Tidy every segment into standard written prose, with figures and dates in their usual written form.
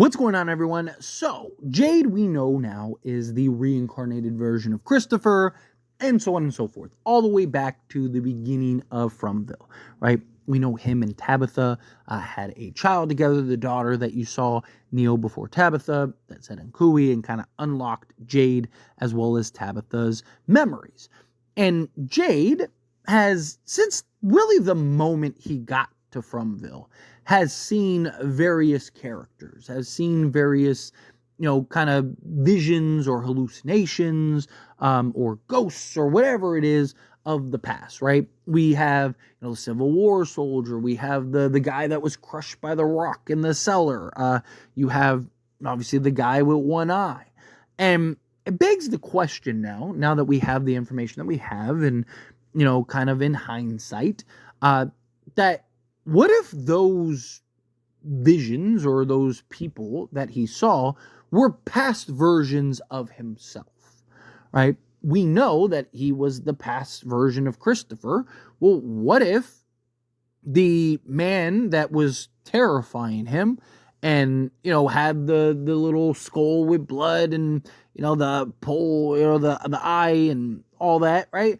What's going on, everyone? So, Jade, we know now, is the reincarnated version of Christopher, and so on and so forth, all the way back to the beginning of Fromville, right? We know him and Tabitha had a child together, the daughter that you saw kneel before Tabitha, that said Nkui, and kind of unlocked Jade as well as Tabitha's memories. And Jade has, since really the moment he got to Fromville, has seen various characters, has seen various, kind of visions or hallucinations, or ghosts or whatever it is of the past, right? We have, the Civil War soldier. We have the guy that was crushed by the rock in the cellar. You have, obviously, the guy with one eye. And it begs the question now that we have the information that we have and, kind of in hindsight, that what if those visions or those people that he saw were past versions of himself, right? We know that he was the past version of Christopher. Well, what if the man that was terrifying him and, had the little skull with blood and, the pole, the eye and all that, right?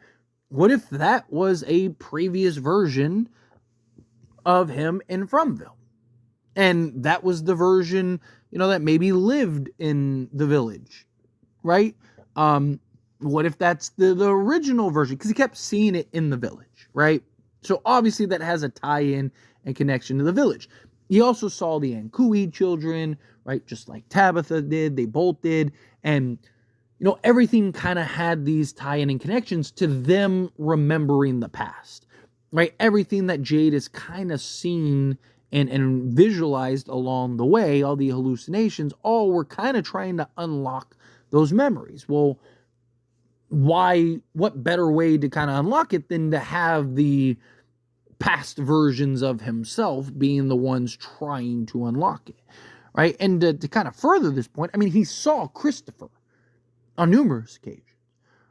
What if that was a previous version of him in Fromville? And that was the version, that maybe lived in the village, right? What if that's the original version? Because he kept seeing it in the village, right? So obviously that has a tie-in and connection to the village. He also saw the Nkui children, right? Just like Tabitha did, they both did. And, everything kind of had these tie-in and connections to them remembering the past, right? Everything that Jade has kind of seen and visualized along the way, all the hallucinations, all were kind of trying to unlock those memories. Well, what better way to kind of unlock it than to have the past versions of himself being the ones trying to unlock it, right? And to kind of further this point, he saw Christopher on numerous occasions,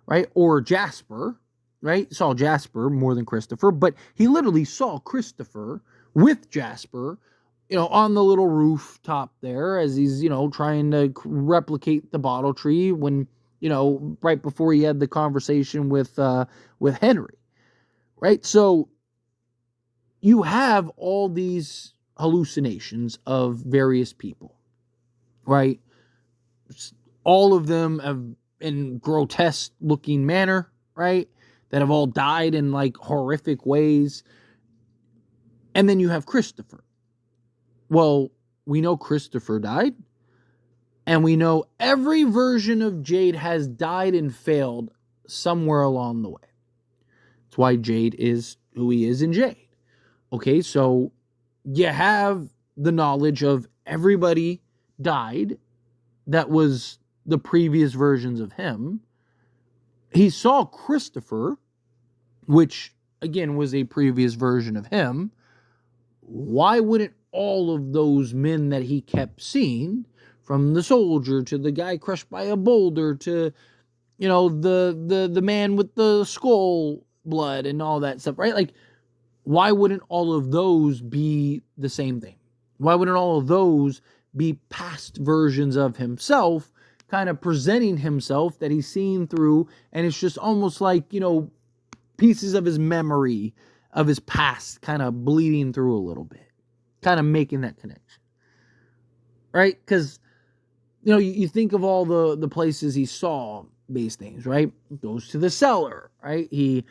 right? Or Jasper, right? Saw Jasper more than Christopher, but he literally saw Christopher with Jasper, on the little rooftop there as he's, trying to replicate the bottle tree when, right before he had the conversation with Henry, right? So you have all these hallucinations of various people, right? All of them have in grotesque looking manner, right? That have all died in like horrific ways. And then you have Christopher. Well, we know Christopher died. And we know every version of Jade has died and failed somewhere along the way. That's why Jade is who he is in Jade. Okay, so you have the knowledge of everybody died that was the previous versions of him. He saw Christopher, which, again, was a previous version of him. Why wouldn't all of those men that he kept seeing, from the soldier to the guy crushed by a boulder to, the man with the skull blood and all that stuff, right? Like, why wouldn't all of those be the same thing? Why wouldn't all of those be past versions of himself, kind of presenting himself that he's seen through, and it's just almost like, pieces of his memory of his past kind of bleeding through a little bit, kind of making that connection, right? Because, you think of all the places he saw these things, right? Goes to the cellar, right? He,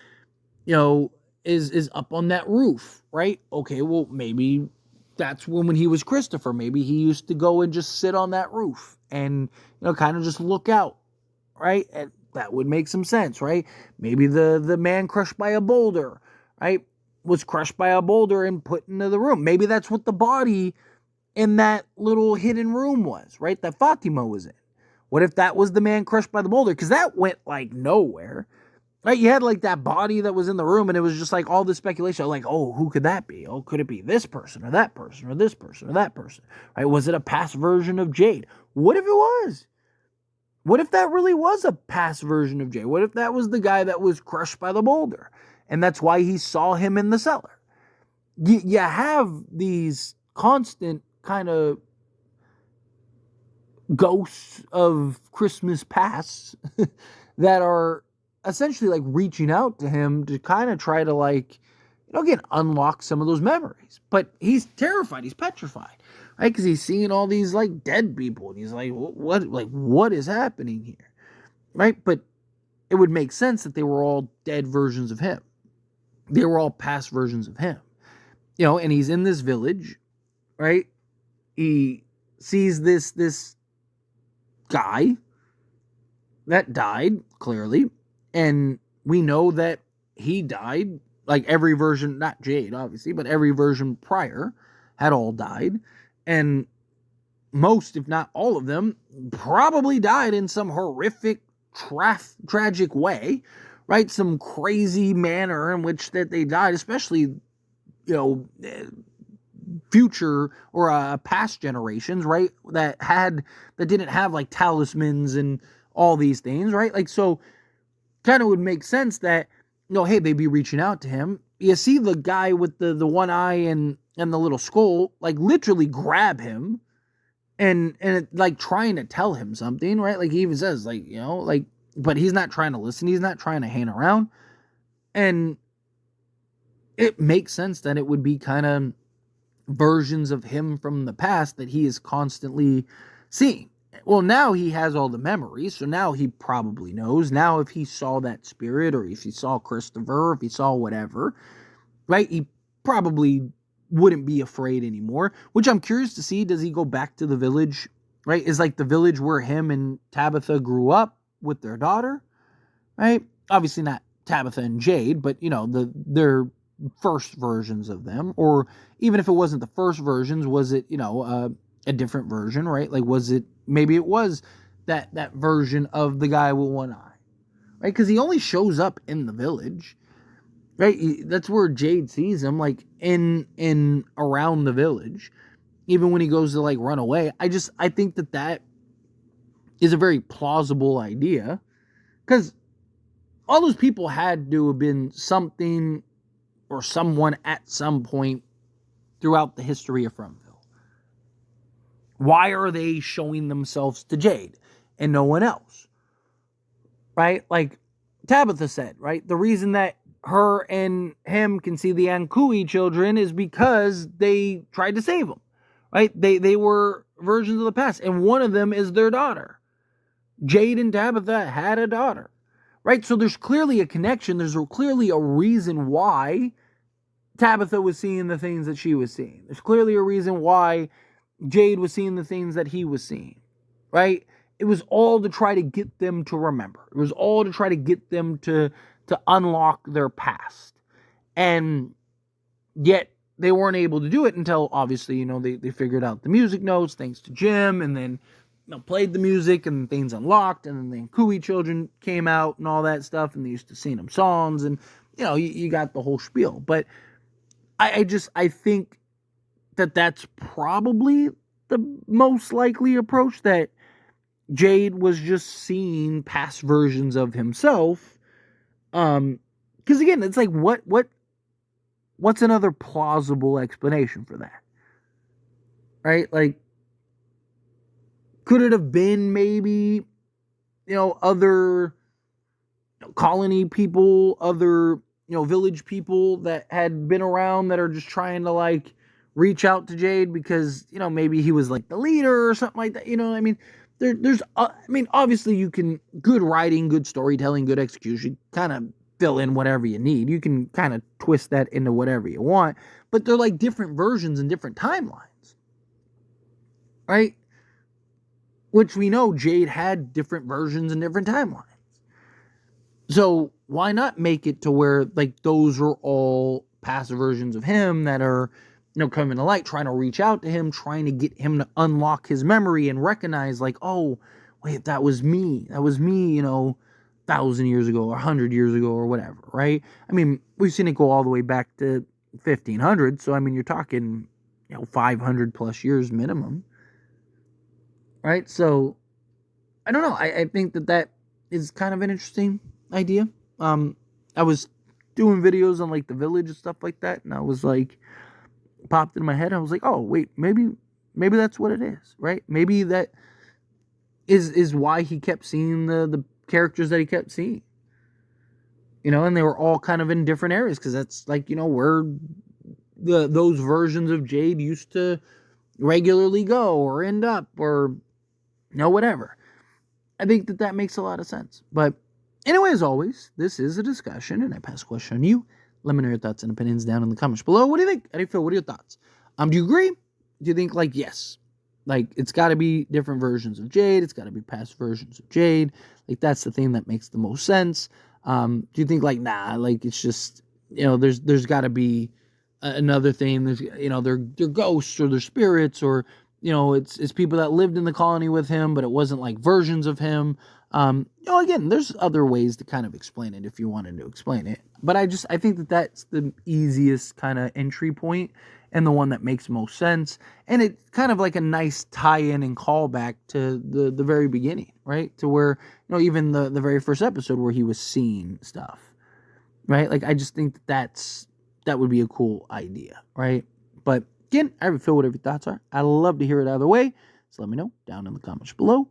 is up on that roof, right? Okay, well, maybe that's when he was Christopher. Maybe he used to go and just sit on that roof and, kind of just look out, right? And that would make some sense, right? Maybe the man crushed by a boulder, right, was crushed by a boulder and put into the room. Maybe that's what the body in that little hidden room was, right, that Fatima was in. What if that was the man crushed by the boulder? Because that went like nowhere, right? You had like that body that was in the room and it was just like all this speculation, like, oh, who could that be? Oh, could it be this person or that person or this person or that person, right? Was it a past version of Jade? What if it was? What if that really was a past version of Jade? What if that was the guy that was crushed by the boulder and that's why he saw him in the cellar? You have these constant kind of ghosts of Christmas past that are essentially like reaching out to him to kind of try to like, again, unlock some of those memories. But he's terrified. He's petrified, right? Because he's seeing all these like dead people, and he's like, what is happening here, right? But it would make sense that they were all dead versions of him. They were all past versions of him, and he's in this village, right? He sees this guy that died, clearly, and we know that he died, like every version, not Jade, obviously, but every version prior had all died, and most, if not all of them, probably died in some horrific, tragic way, right? Some crazy manner in which that they died, especially, future or past generations, right? That didn't have like talismans and all these things, right? Like, so kind of would make sense that, hey, they'd be reaching out to him. You see the guy with the one eye and the little skull, like literally grab him and like trying to tell him something, right? Like he even says like, but he's not trying to listen. He's not trying to hang around. And it makes sense that it would be kind of versions of him from the past that he is constantly seeing. Well, now he has all the memories, so now he probably knows. Now if he saw that spirit, or if he saw Christopher, or if he saw whatever, right, he probably wouldn't be afraid anymore, which I'm curious to see. Does he go back to the village, right? Is like the village where him and Tabitha grew up with their daughter, right? Obviously not Tabitha and Jade, but, their first versions of them. Or even if it wasn't the first versions, was it, a different version, right? Like, maybe it was that version of the guy with one eye, right? Because he only shows up in the village, right? That's where Jade sees him, like in around the village. Even when he goes to like run away, I think that is a very plausible idea, because all those people had to have been something or someone at some point throughout the history of Fromville. Why are they showing themselves to Jade and no one else? Right? Like Tabitha said, right? The reason that her and him can see the Ankui children is because they tried to save them. Right? They were versions of the past, and one of them is their daughter. Jade and Tabitha had a daughter. Right? So there's clearly a connection. There's clearly a reason why Tabitha was seeing the things that she was seeing. There's clearly a reason why Jade was seeing the things that he was seeing, right? It was all to try to get them to remember. It was all to try to get them to unlock their past. And yet they weren't able to do it until, obviously, they figured out the music notes thanks to Jim, and then played the music and things unlocked, and then the Kui children came out and all that stuff, and they used to sing them songs, and you got the whole spiel. But I think that's probably the most likely approach, that Jade was just seeing past versions of himself. Because again, it's like, what's another plausible explanation for that? Right? Like, could it have been maybe, other colony people, other, village people that had been around that are just trying to like reach out to Jade because, maybe he was like the leader or something like that. I mean, there's obviously you can, good writing, good storytelling, good execution, kind of fill in whatever you need. You can kind of twist that into whatever you want, but they're like different versions and different timelines, right? Which we know Jade had different versions and different timelines. So why not make it to where like those are all past versions of him that are, coming to light, trying to reach out to him, trying to get him to unlock his memory and recognize like, oh, wait, that was me, 1,000 years ago or 100 years ago or whatever, right? I mean, we've seen it go all the way back to 1500. So, I mean, you're talking, 500 plus years minimum, right? So, I don't know. I think that is kind of an interesting idea. I was doing videos on like the village and stuff like that, and I was like, popped in my head. I was like, oh wait, maybe that's what it is, right? Maybe that is why he kept seeing the characters that he kept seeing. You know, and they were all kind of in different areas, because that's like, you know, where those versions of Jade used to regularly go or end up, or, you know, whatever. I think that makes a lot of sense. But anyway, as always, this is a discussion, and I pass the question on you. Let me know your thoughts and opinions down in the comments below. What do you think? How do you feel? What are your thoughts? Do you agree? Do you think, like, yes, like, it's got to be different versions of Jade, it's got to be past versions of Jade, like, that's the thing that makes the most sense? Do you think, like, nah, like, it's just, you know, there's got to be another thing, there's, you know, they're ghosts, or they're spirits, or, you know, it's people that lived in the colony with him, but it wasn't like versions of him. You know, again, there's other ways to kind of explain it if you wanted to explain it. But I think that that's the easiest kind of entry point, and the one that makes most sense. And it's kind of like a nice tie-in and callback to the very beginning, right? To where, you know, even the very first episode where he was seeing stuff, right? Like, I just think that would be a cool idea, right? But again, I feel whatever your thoughts are. I love to hear it either way. So let me know down in the comments below.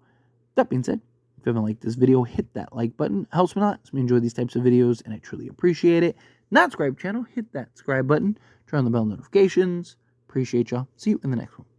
That being said, if you haven't liked this video, hit that like button. It helps me a lot. So we enjoy these types of videos, and I truly appreciate it. Not subscribe channel, hit that subscribe button. Turn on the bell notifications. Appreciate y'all. See you in the next one.